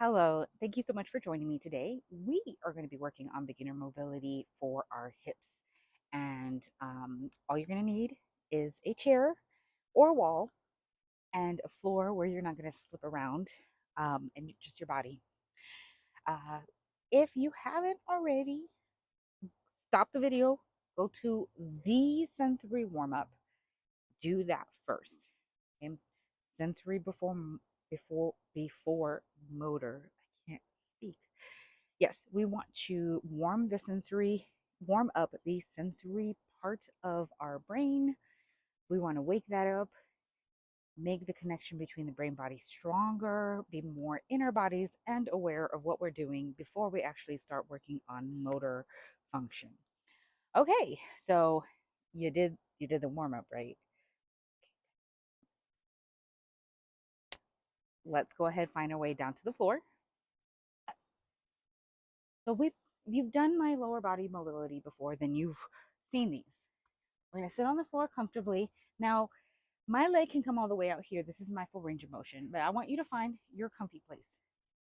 Hello, thank you so much for joining me today. We are going to be working on beginner mobility for our hips. And all you're going to need is a chair or a wall and a floor where you're not going to slip around and just your body. Uh, if you haven't already, stop the video, go to the sensory warm up, do that first. Okay? Sensory before motor. I can't speak. Yes, we want to warm up the sensory part of our brain. We want to wake that up, make the connection between the brain body stronger, be more in our bodies and aware of what we're doing before we actually start working on motor function. Okay, so you did the warm up, right? Let's go ahead, find our way down to the floor. So we you've done my lower body mobility before, then you've seen these. We're going to sit on the floor comfortably. Now, my leg can come all the way out here. This is my full range of motion, but I want you to find your comfy place.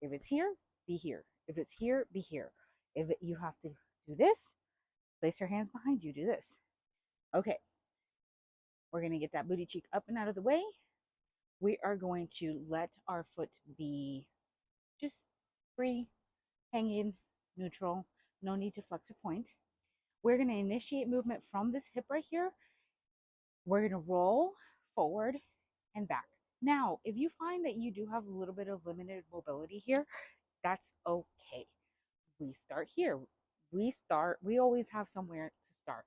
If it's here, be here. If it's here, be here. You have to do this, place your hands behind you, do this. Okay, we're going to get that booty cheek up and out of the way. We are going to let our foot be just free, hanging, neutral. No need to flex or point. We're going to initiate movement from this hip right here. We're going to roll forward and back. Now, if you find that you do have a little bit of limited mobility here, that's okay. We start here. We always have somewhere to start.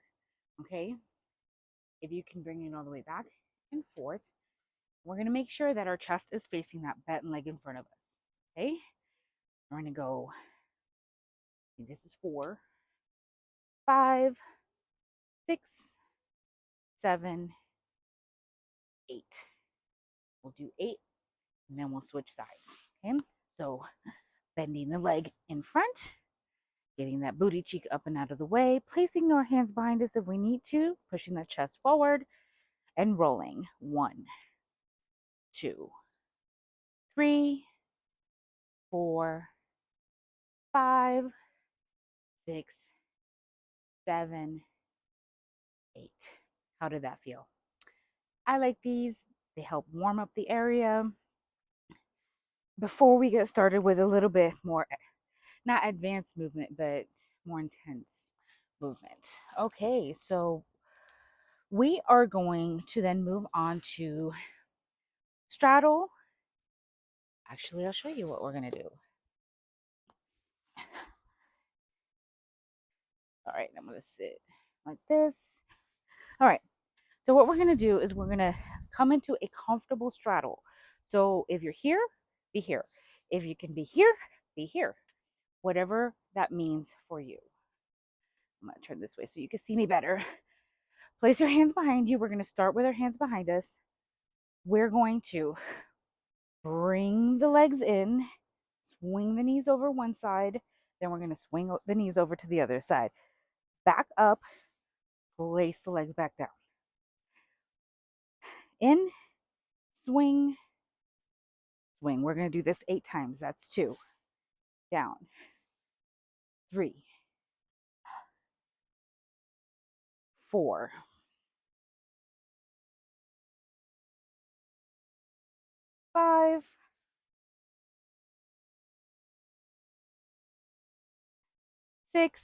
Okay. If you can bring it all the way back and forth, we're going to make sure that our chest is facing that bent leg in front of us. Okay. We're going to go. This is 4, 5, 6, 7, 8. We'll do 8 and then we'll switch sides. Okay. So bending the leg in front, getting that booty cheek up and out of the way, placing our hands behind us if we need to, pushing the chest forward, and rolling. 1, 2, 3, 4, 5, 6, 7, 8. How did that feel? I like these. They help warm up the area. Before we get started with a little bit more, not advanced movement, but more intense movement. Okay, so we are going to then move on to straddle. Actually, I'll show you what we're going to do. All right, I'm going to sit like this. All right, so what we're going to do is we're going to come into a comfortable straddle. So if you're here, be here. If you can be here, be here. Whatever that means for you. I'm going to turn this way so you can see me better. Place your hands behind you. We're going to start with our hands behind us. We're going to bring the legs in, swing the knees over one side, then we're going to swing the knees over to the other side. Back up, place the legs back down. In, swing, swing. We're going to do this 8 times. That's 2. Down. 3, 4, 5, 6,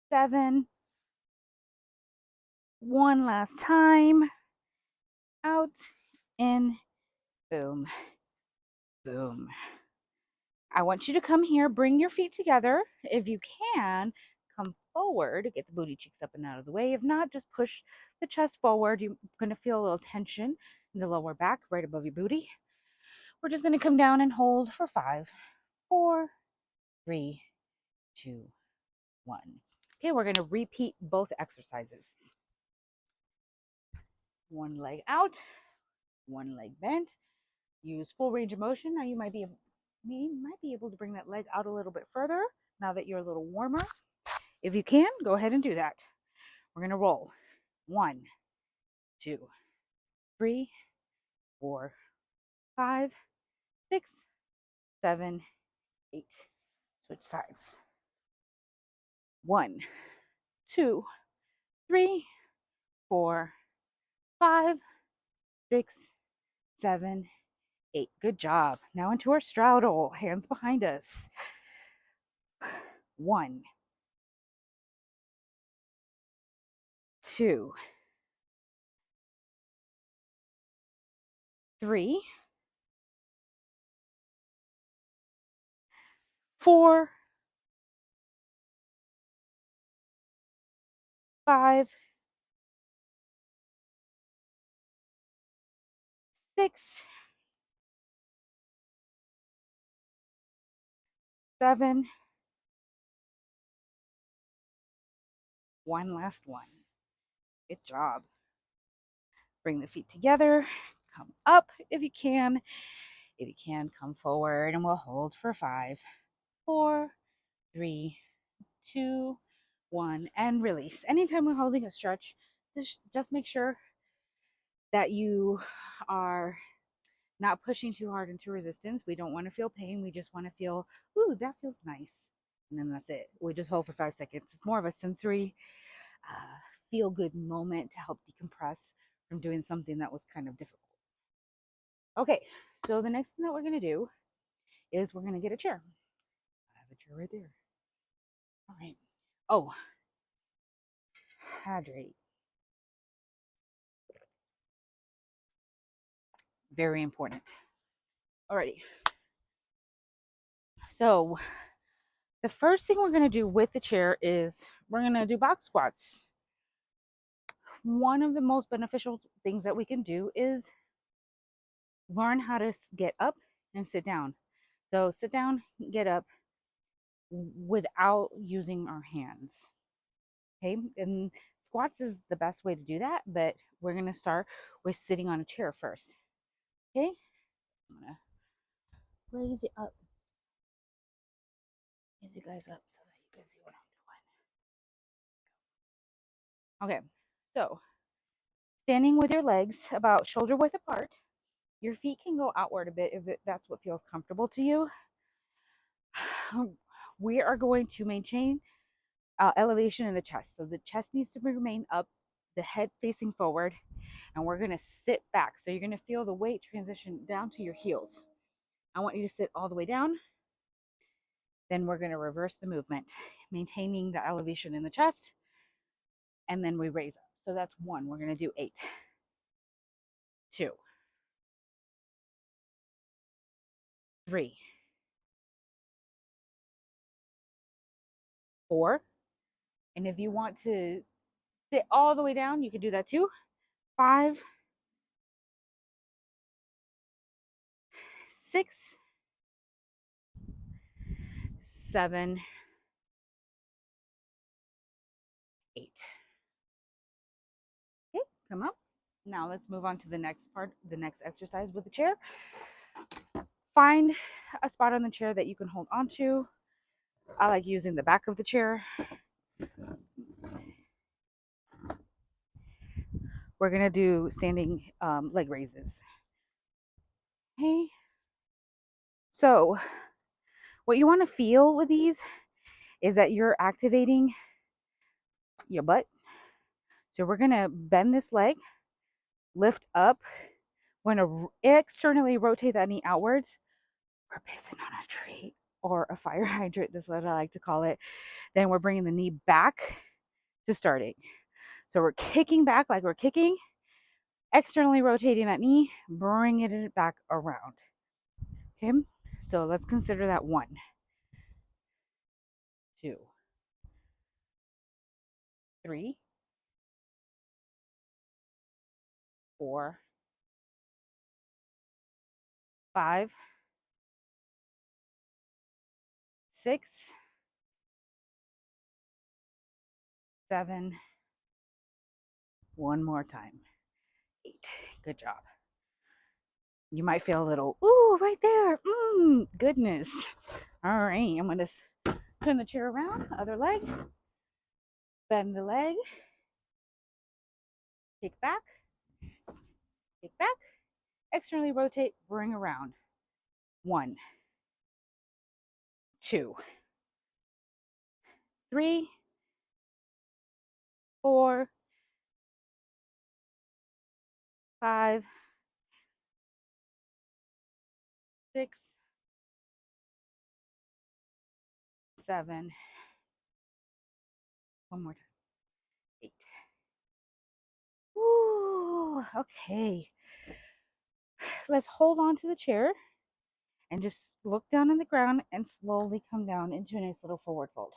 7. One last time. Out, in, boom, boom. I want you to come here, bring your feet together. If you can, come forward, get the booty cheeks up and out of the way. If not, just push the chest forward. You're going to feel a little tension in the lower back, right above your booty. We're just going to come down and hold for 5, 4, 3, 2, 1. Okay, we're going to repeat both exercises. One leg out, one leg bent. Use full range of motion. Now you might be able to bring that leg out a little bit further now that you're a little warmer. If you can, go ahead and do that. We're going to roll. 1, 2, 3, 4, 5, 6, 7, 8. Switch sides. 1, 2, 3, 4, 5, 6, 7, 8. Good job. Now into our straddle. Hands behind us. 1, 2, 3, 4, 5, 6, 7. One last one. Good job. Bring the feet together. Come up if you can. If you can, come forward and we'll hold for 5, 4, 3, 2, 1, and release. Anytime we're holding a stretch, just make sure that you are not pushing too hard into resistance. We don't want to feel pain. We just want to feel, ooh, that feels nice. And then that's it. We just hold for 5 seconds. It's more of a sensory feel good moment to help decompress from doing something that was kind of difficult. Okay, so the next thing that we're going to do is we're going to get a chair. I have a chair right there. All right. Oh, hydrate. Very important. Alrighty. So the first thing we're going to do with the chair is we're going to do box squats. One of the most beneficial things that we can do is learn how to get up and sit down. So sit down, get up without using our hands. Okay, and squats is the best way to do that, but we're going to start with sitting on a chair first. Okay, I'm going to raise it up, raise you guys up so that you can see what I'm doing. Okay, so standing with your legs about shoulder width apart. Your feet can go outward a bit if that's what feels comfortable to you. We are going to maintain elevation in the chest. So the chest needs to remain up, the head facing forward, and we're going to sit back. So you're going to feel the weight transition down to your heels. I want you to sit all the way down. Then we're going to reverse the movement, maintaining the elevation in the chest, and then we raise up. So that's 1. We're going to do 8. 2, 3, 4. And if you want to sit all the way down, you can do that too. 5, 6, 7, 8. Okay, come up. Now let's move on to the next part, the next exercise with the chair. Find a spot on the chair that you can hold onto. I like using the back of the chair. We're going to do standing leg raises. Okay. So what you want to feel with these is that you're activating your butt. So we're going to bend this leg, lift up. We're going to externally rotate that knee outwards. We're pissing on a tree or a fire hydrant. That's what I like to call it. Then we're bringing the knee back to starting. So we're kicking back like we're kicking, externally rotating that knee, bringing it back around. Okay, so let's consider that 1, 2, 3, 4, 5, 6, 7. One more time. 8. Good job. You might feel a little, ooh, right there. Goodness. All right, I'm going to turn the chair around, other leg, bend the leg, kick back, externally rotate, bring around. 1, 2, 3, 4, 5, 6, 7, one more time, 8. Woo, okay. Let's hold on to the chair and just look down on the ground and slowly come down into a nice little forward fold.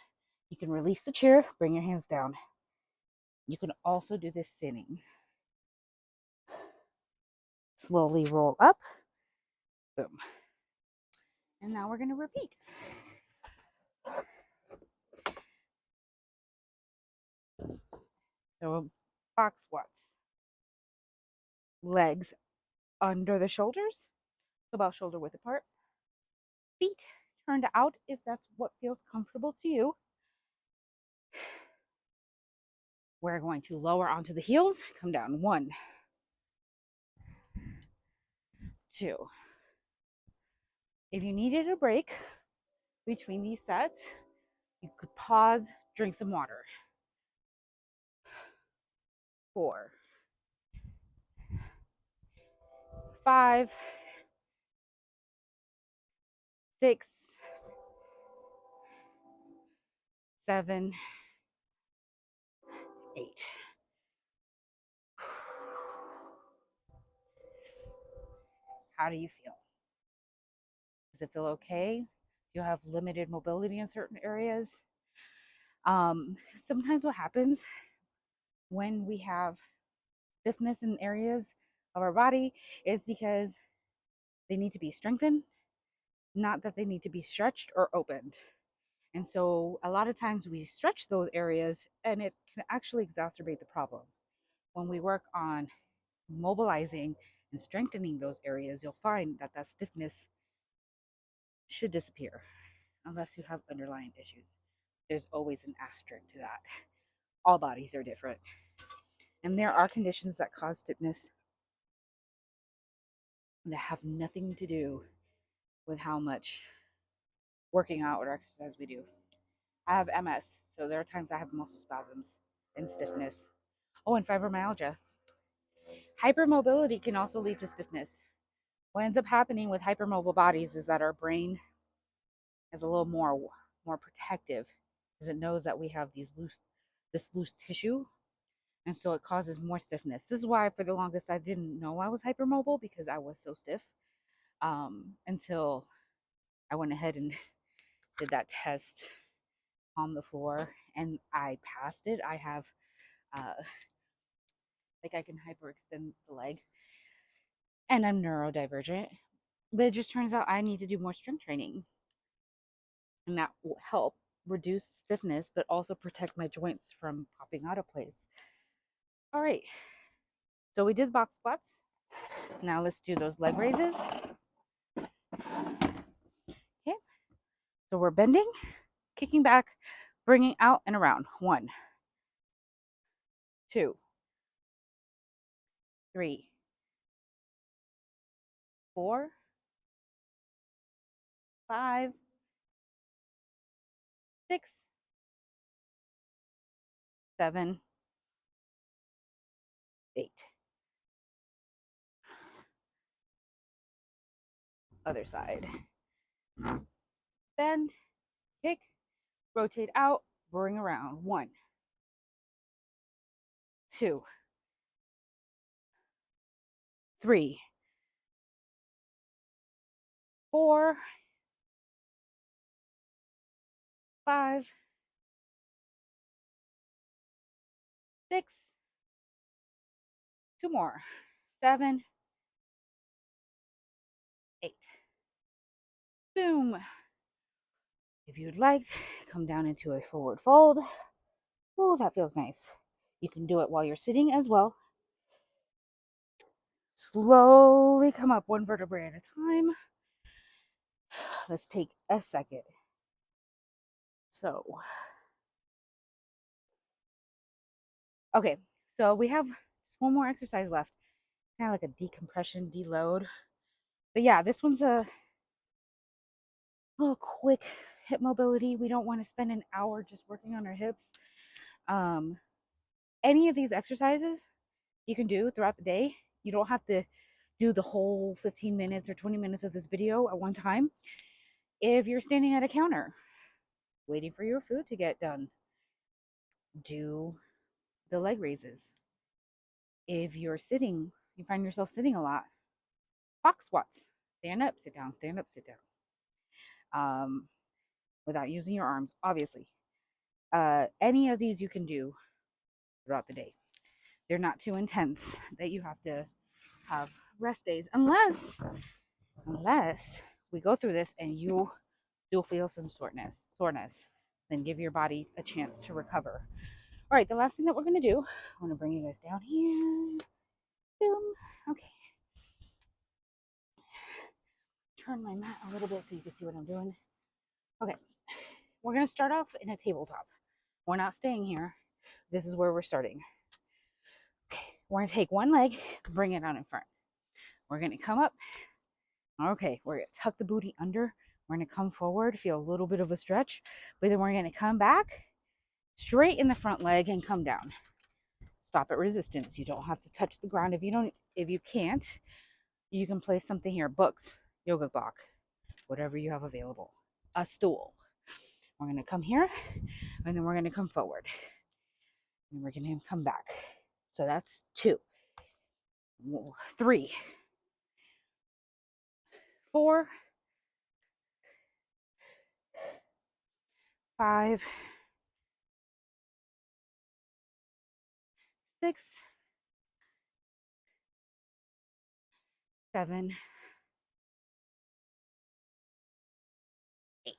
You can release the chair, bring your hands down. You can also do this sitting. Slowly roll up. Boom. And now we're going to repeat. So box squats. Legs under the shoulders, about shoulder width apart. Feet turned out if that's what feels comfortable to you. We're going to lower onto the heels, come down. 1, 2. If you needed a break between these sets, you could pause, drink some water. 4, 5, 6, 7, 8. How do you feel? Does it feel okay? Do you have limited mobility in certain areas? Sometimes what happens when we have stiffness in areas of our body is because they need to be strengthened, not that they need to be stretched or opened. And so a lot of times we stretch those areas and it can actually exacerbate the problem. When we work on mobilizing and strengthening those areas, you'll find that that stiffness should disappear unless you have underlying issues. There's always an asterisk to that. All bodies are different. And there are conditions that cause stiffness that have nothing to do with how much working out or exercise we do. I have MS, so there are times I have muscle spasms and stiffness. Oh, and fibromyalgia. Hypermobility can also lead to stiffness. What ends up happening with hypermobile bodies is that our brain is a little more protective because it knows that we have this loose tissue, and so it causes more stiffness. This is why for the longest I didn't know I was hypermobile because I was so stiff until I went ahead and did that test on the floor and I passed it. I have like I can hyperextend the leg and I'm neurodivergent, but it just turns out I need to do more strength training and that will help reduce stiffness but also protect my joints from popping out of place. All right, so we did box squats. Now let's do those leg raises. Okay, so we're bending, kicking back, bringing out and around. 1, 2, 3, 4, 5, 6, 7, 8. Other side. Bend, kick, rotate out, bring around. 1, 2, 3, 4, 5, 6, 2 more, 7, 8. Boom. If you'd like, come down into a forward fold. Oh, that feels nice. You can do it while you're sitting as well. Slowly come up one vertebrae at a time. Let's take a second. So, okay, so we have just one more exercise left. kind of like a decompression, deload. But yeah, this one's a little quick hip mobility. We don't want to spend an hour just working on our hips. Any of these exercises you can do throughout the day. You don't have to do the whole 15 minutes or 20 minutes of this video at one time. If you're standing at a counter waiting for your food to get done, do the leg raises. If you're sitting, you find yourself sitting a lot, box squats. Stand up, sit down, stand up, sit down. Without using your arms, obviously. Any of these you can do throughout the day. They're not too intense that you have to have rest days, unless we go through this and you do feel some soreness, then give your body a chance to recover. All right, the last thing that we're going to do, I want to bring you guys down here. Boom. Okay. Turn my mat a little bit so you can see what I'm doing. Okay. We're going to start off in a tabletop. We're not staying here. This is where we're starting. Okay. We're going to take one leg, bring it out in front. We're going to come up. Okay. We're going to tuck the booty under. We're going to come forward, feel a little bit of a stretch, but then we're going to come back straight in the front leg and come down. Stop at resistance. You don't have to touch the ground. If you can't, you can place something here, books, yoga block, whatever you have available, a stool. We're going to come here, and then we're going to come forward, and we're going to come back. So that's 2, 3, 4, 5, 6, 7, 8.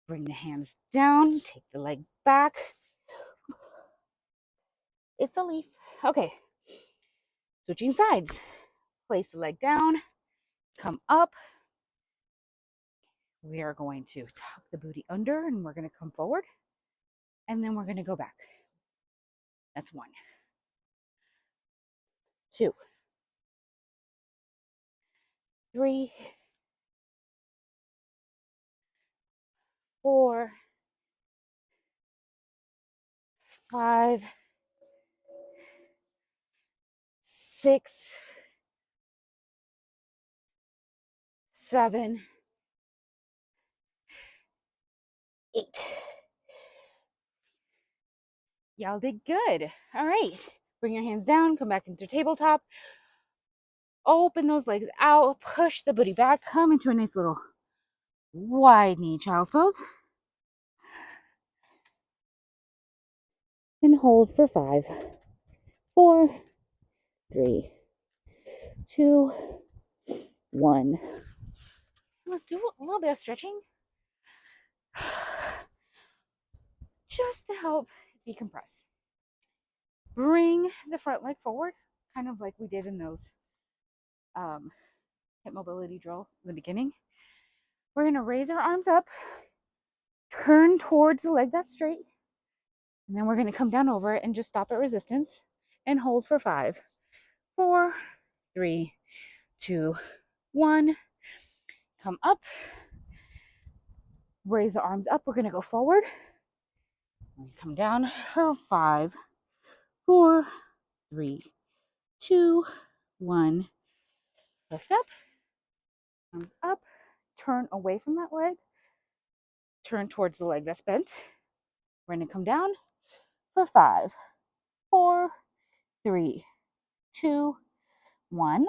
Bring the hands down, take the leg back. It's a leaf. Okay. Switching sides. Place the leg down, come up. We are going to tuck the booty under, and we're going to come forward, and then we're going to go back. That's 1, 2, 3, 4, 5, 6, 7, 8. Y'all did good. All right. Bring your hands down, come back into tabletop. Open those legs out, push the booty back, come into a nice little wide knee child's pose. And hold for 5, 4, 3, 2, 1. Let's do a little bit of stretching just to help decompress. Bring the front leg forward, kind of like we did in those hip mobility drill in the beginning. We're going to raise our arms up, turn towards the leg that's straight, and then we're going to come down over it and just stop at resistance and hold for 5, 4, 3, 2, 1. Come up, raise the arms up. We're going to go forward. Come down for 5, 4, 3, 2, 1. Lift up, arms up, turn away from that leg, turn towards the leg that's bent. We're going to come down for 5, 4, 3, 2, 1.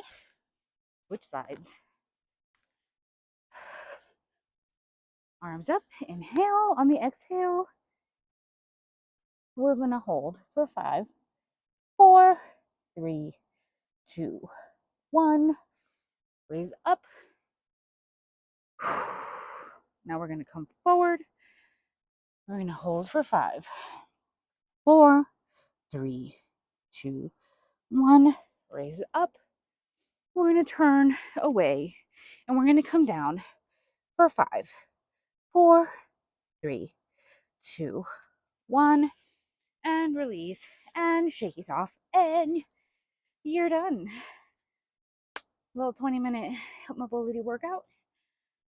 Which sides? Arms up, inhale. On the exhale, we're going to hold for 5, 4, 3, 2, 1. Raise up. Now we're going to come forward. We're going to hold for 5, 4, 3, 2, 1. Raise up. We're going to turn away, and we're going to come down for 5, 4, 3, 2, 1. And release and shake it off. And you're done. Little 20-minute hip mobility workout.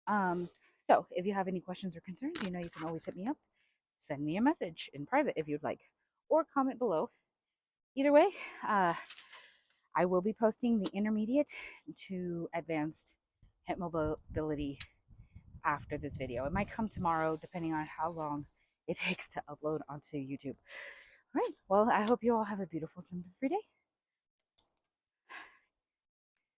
So if you have any questions or concerns, you know you can always hit me up. Send me a message in private if you'd like, or comment below. Either way, I will be posting the intermediate to advanced hip mobility after this video. It might come tomorrow, depending on how long it takes to upload onto YouTube. All right. Well, I hope you all have a beautiful, symptom-free day.